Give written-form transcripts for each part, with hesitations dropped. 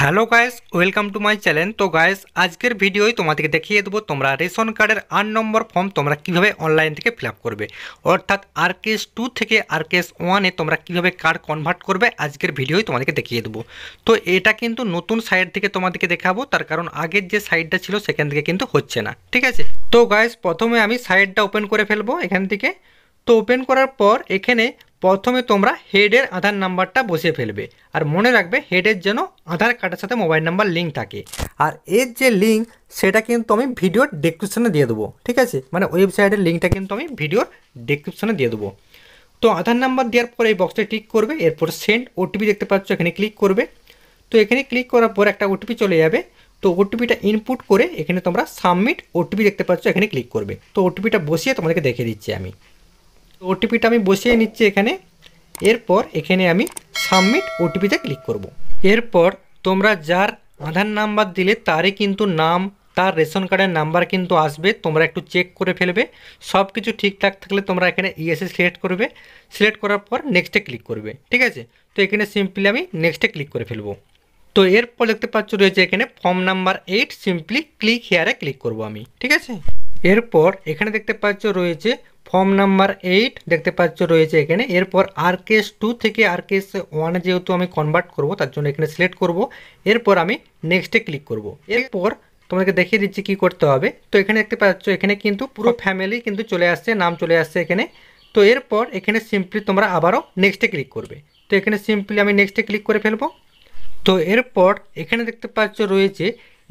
Hello guys, welcome to my channel. তো guys, আজকের ভিডিওয় তোমাদেরকে দেখিয়ে দেবো তোমরা রেশন কার্ডের 8 নম্বর ফর্ম তোমরা কিভাবে অনলাইন থেকে ফিল আপ করবে, অর্থাৎ আরকেএস 2 থেকে আরকেএস 1-এ তোমরা কিভাবে কার্ড কনভার্ট করবে আজকের ভিডিওয় তোমাদেরকে দেখিয়ে দেবো। তো এটা কিন্তু নতুন সাইট থেকে তোমাদেরকে দেখাবো, তার কারণ আগের যে সাইটটা ছিল সেখান থেকে কিন্তু হচ্ছে না, ঠিক আছে। তো গাইস, প্রথমে আমি সাইটটা ওপেন করে ফেলবো এখান থেকে। তো ওপেন করার পর এখানে প্রথমে তোমরা হেডের আধার নাম্বারটা বসিয়ে ফেলবে, আর মনে রাখবে হেডের যেন আধার কার্ডের সাথে মোবাইল নাম্বার লিঙ্ক থাকে। আর এর যে লিঙ্ক সেটা কিন্তু আমি ভিডিওর ডেসক্রিপশনে দিয়ে দেবো, ঠিক আছে, মানে ওয়েবসাইটের লিঙ্কটা কিন্তু আমি ভিডিওর ডেসক্রিপশনে দিয়ে দেবো। তো আধার নাম্বার দেওয়ার পর এই বক্সটা ক্লিক করবে, এরপর সেন্ড ওটিপি দেখতে পাচ্ছ এখানে ক্লিক করবে। তো এখানে ক্লিক করার পর একটা ওটিপি চলে যাবে। তো ওটিপিটা ইনপুট করে এখানে তোমরা সাবমিট ওটিপি দেখতে পাচ্ছ এখানে ক্লিক করবে। তো ওটিপিটা বসিয়ে তোমাদেরকে দেখিয়ে দিচ্ছি আমি। ওটিপিটা আমি বসিয়ে নিচ্ছি এখানে। এরপর এখানে আমি সাবমিট ওটিপিতে ক্লিক করব। এরপর তোমরা যার আধার নাম্বার দিলে তারই কিন্তু নাম, তার রেশন কার্ডের নাম্বার কিন্তু আসবে। তোমরা একটু চেক করে ফেলবে, সব কিছু ঠিকঠাক থাকলে তোমরা এখানে ইএসএ সিলেক্ট করবে। সিলেক্ট করার পর নেক্সটে ক্লিক করবে, ঠিক আছে। তো এখানে সিম্পলি আমি নেক্সটে ক্লিক করে ফেলবো। তো এরপর দেখতে পাচ্ছ রয়েছে এখানে ফর্ম নাম্বার 8, সিম্পলি ক্লিক হেয়ারে ক্লিক করব আমি, ঠিক আছে। এরপর এখানে দেখতে পাচ্ছ রয়েছে ফর্ম নাম্বার 8 দেখতে পাচ্ছ রয়েছে এখানে। এরপর আরকেএস 2 থেকে আরকেএস 1-এ যেহেতু আমি কনভার্ট করব তার জন্য এখানে সিলেক্ট করব। এরপর আমি নেক্সটে ক্লিক করব। এরপর তোমাকে দেখিয়ে দিচ্ছি কী করতে হবে। তো এখানে দেখতে পাচ্ছ এখানে কিন্তু পুরো ফ্যামিলি কিন্তু চলে আসছে, নাম চলে আসছে এখানে। তো এরপর এখানে সিম্পলি তোমরা আবারও নেক্সটে ক্লিক করবে। তো এখানে সিম্পলি আমি নেক্সটে ক্লিক করে ফেলবো। তো এরপর এখানে দেখতে পাচ্ছ রয়েছে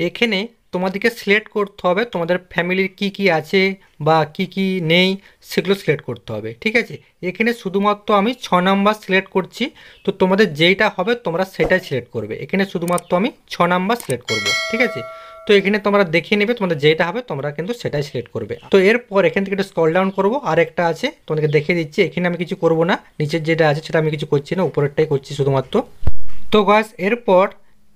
এখানে তোমাদেরকে সিলেক্ট করতে হবে তোমাদের ফ্যামিলির কি কি আছে বা কি কি নেই, সেগুলো সিলেক্ট করতে হবে, ঠিক আছে। এখানে শুধুমাত্র আমি 6 নাম্বার সিলেক্ট করছি। তো তোমাদের যেইটা হবে তোমরা সেটাই সিলেক্ট করবে। এখানে শুধুমাত্র আমি 6 নাম্বার সিলেক্ট করব, ঠিক আছে। তো এখানে তোমরা দেখিয়ে নেবে তোমাদের যেটা হবে তোমরা কিন্তু সেটাই সিলেক্ট করবে। তো এরপর এখান থেকে একটু স্ক্রল ডাউন করবো, আর একটা আছে তোমাদেরকে দেখিয়ে দিচ্ছি। এখানে আমি কিছু করব না, নিচের যেটা আছে সেটা আমি কিছু করছি না, উপরেরটাই করছি শুধুমাত্র। তো গাইস, এরপর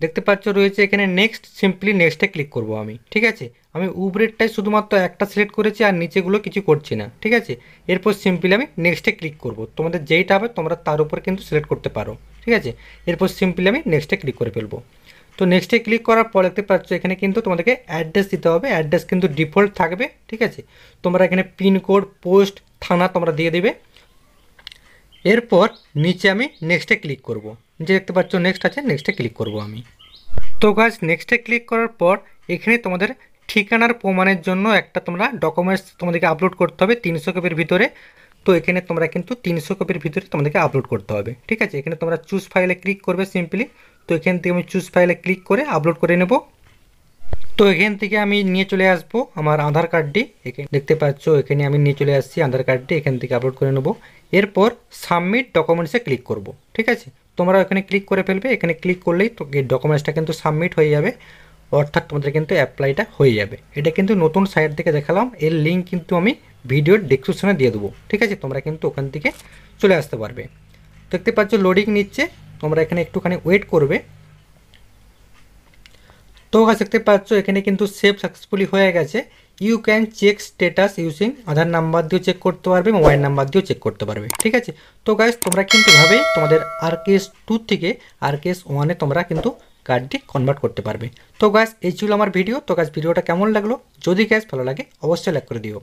দেখতে পাচ্ছ রয়েছে এখানে নেক্সট, সিম্পলি নেক্সটে ক্লিক করব আমি, ঠিক আছে। আমি উপরেরটাই শুধুমাত্র একটা সিলেক্ট করেছি আর নিচেগুলো কিছু করছি না, ঠিক আছে। এরপর সিম্পলি আমি নেক্সটে ক্লিক করব। তোমাদের যেইটা হবে তোমরা তার উপর কিন্তু সিলেক্ট করতে পারো, ঠিক আছে। এরপর সিম্পলি আমি নেক্সটে ক্লিক করে ফেলবো। তো নেক্সটে ক্লিক করার পর দেখতে পাচ্ছ এখানে কিন্তু তোমাদেরকে অ্যাড্রেস দিতে হবে। অ্যাড্রেস কিন্তু ডিফল্ট থাকবে, ঠিক আছে। তোমরা এখানে পিনকোড, পোস্ট, থানা তোমরা দিয়ে দেবে। এরপর নিচে আমি নেক্সটে ক্লিক করব। যে দেখতে পাচ্ছ নেক্সট আছে, নেক্সটে ক্লিক করব আমি। তো গাইস, নেক্সটে ক্লিক করার পর এখানে তোমাদের ঠিকানার প্রমাণের জন্য একটা তোমরা ডকুমেন্টস তোমাদেরকে আপলোড করতে হবে 300 কপির ভিতরে। তো এখানে তোমরা কিন্তু 300 কপির ভিতরে তোমাদেরকে আপলোড করতে হবে, ঠিক আছে। এখানে তোমরা চুজ ফাইলে ক্লিক করবে সিম্পলি। তো এখান থেকে আমি চুজ ফাইলে ক্লিক করে আপলোড করে নেব। তো এখান থেকে আমি নিয়ে চলে আসব আমার আধার কার্ডটি। এখানে দেখতে পাচ্ছ এখানে আমি নিয়ে চলে আসছি আধার কার্ডটি, এখান থেকে আপলোড করে নেব। এরপর সাবমিট ডকুমেন্টসে ক্লিক করব, ঠিক আছে। তোমরা এখানে ক্লিক করে ফেলবে। এখানে ক্লিক করলেই তো এই ডকুমেন্টসটা কিন্তু সাবমিট হয়ে যাবে, অর্থাৎ তোমাদের কিন্তু অ্যাপ্লাইটা হয়ে যাবে। এটা কিন্তু নতুন সাইট থেকে দেখালাম, এর লিঙ্ক কিন্তু আমি ভিডিওর ডেসক্রিপশনে দিয়ে দেবো, ঠিক আছে। তোমরা কিন্তু ওখান থেকে চলে আসতে পারবে। দেখতে পাচ্ছ লোডিং নিচ্ছে, তোমরা এখানে একটুখানি ওয়েট করবে। তো গাছ দেখতে পাচ্ছ এখানে কিন্তু সেভ সাকসেসফুলি হয়ে গেছে। You can check status using Aadhaar number দিয়েও চেক করতে পারবে, মোবাইল নাম্বার দিয়েও চেক করতে পারবে, ঠিক আছে। তো গাইস, তোমরা কিন্তু এভাবেই তোমাদের আরকেএস 2 থেকে আরকেএস 1-এ তোমরা কিন্তু কার্ডটি কনভার্ট করতে পারবে। তো গাইস, এই ছিল আমার ভিডিও। তো গাইস, ভিডিওটা কেমন লাগলো? যদি গাইস ভালো লাগে অবশ্যই লাইক করে দিও।